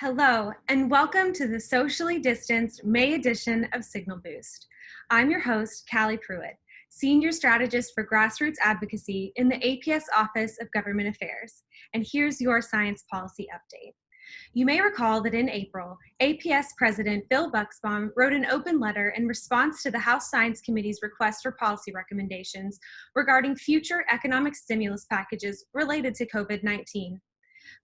Hello, and welcome to the socially distanced May edition of Signal Boost. I'm your host, Callie Pruitt, Senior Strategist for Grassroots Advocacy in the APS Office of Government Affairs, and here's your science policy update. You may recall that in April, APS President Bill Buxbaum wrote an open letter in response to the House Science Committee's request for policy recommendations regarding future economic stimulus packages related to COVID-19.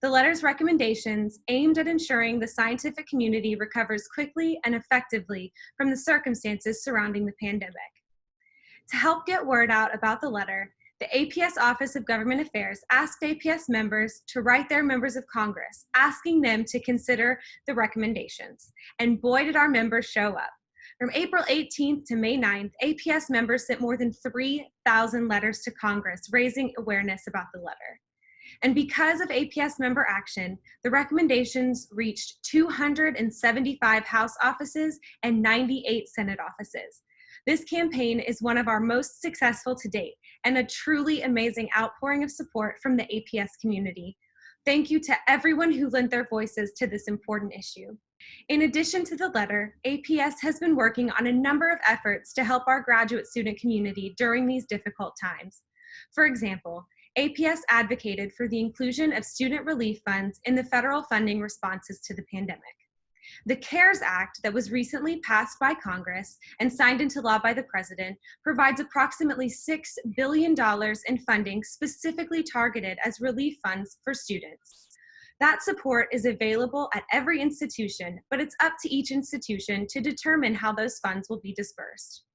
The letter's recommendations aimed at ensuring the scientific community recovers quickly and effectively from the circumstances surrounding the pandemic. To help get word out about the letter, the APS Office of Government Affairs asked APS members to write their members of Congress, asking them to consider the recommendations. And boy, did our members show up. From April 18th to May 9th, APS members sent more than 3,000 letters to Congress, raising awareness about the letter. And because of APS member action, the recommendations reached 275 House offices and 98 Senate offices. This campaign is one of our most successful to date and a truly amazing outpouring of support from the APS community. Thank you to everyone who lent their voices to this important issue. In addition to the letter, APS has been working on a number of efforts to help our graduate student community during these difficult times. For example, APS advocated for the inclusion of student relief funds in the federal funding responses to the pandemic. The CARES Act that was recently passed by Congress and signed into law by the President provides approximately $6 billion in funding specifically targeted as relief funds for students. That support is available at every institution, but it's up to each institution to determine how those funds will be dispersed.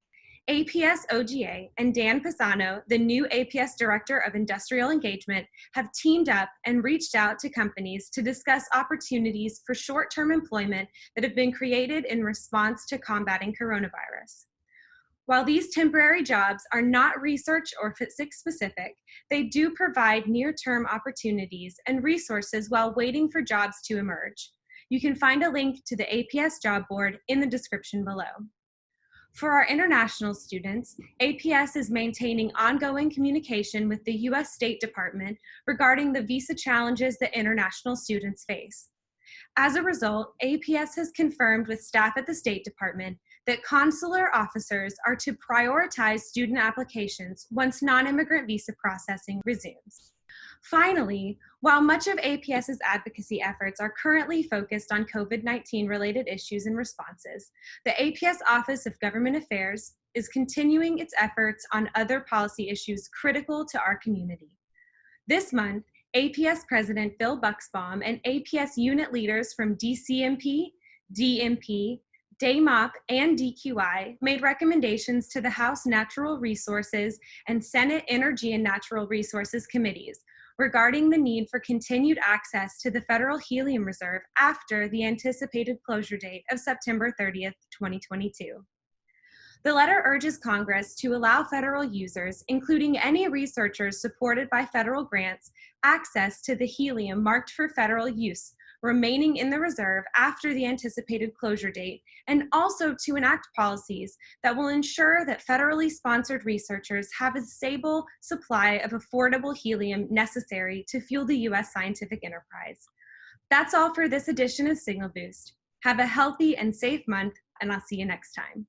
APS OGA and Dan Pisano, the new APS Director of Industrial Engagement, have teamed up and reached out to companies to discuss opportunities for short-term employment that have been created in response to combating coronavirus. While these temporary jobs are not research or physics-specific, they do provide near-term opportunities and resources while waiting for jobs to emerge. You can find a link to the APS job board in the description below. For our international students, APS is maintaining ongoing communication with the U.S. State Department regarding the visa challenges that international students face. As a result, APS has confirmed with staff at the State Department that consular officers are to prioritize student applications once non-immigrant visa processing resumes. Finally, while much of APS's advocacy efforts are currently focused on COVID-19 related issues and responses, the APS Office of Government Affairs is continuing its efforts on other policy issues critical to our community. This month, APS President Bill Buxbaum and APS unit leaders from DCMP, DMP, DAMOP, and DQI made recommendations to the House Natural Resources and Senate Energy and Natural Resources committees regarding the need for continued access to the Federal Helium Reserve after the anticipated closure date of September 30th, 2022. The letter urges Congress to allow federal users, including any researchers supported by federal grants, access to the helium marked for federal use, remaining in the reserve after the anticipated closure date, and also to enact policies that will ensure that federally sponsored researchers have a stable supply of affordable helium necessary to fuel the U.S. scientific enterprise. That's all for this edition of Signal Boost. Have a healthy and safe month, and I'll see you next time.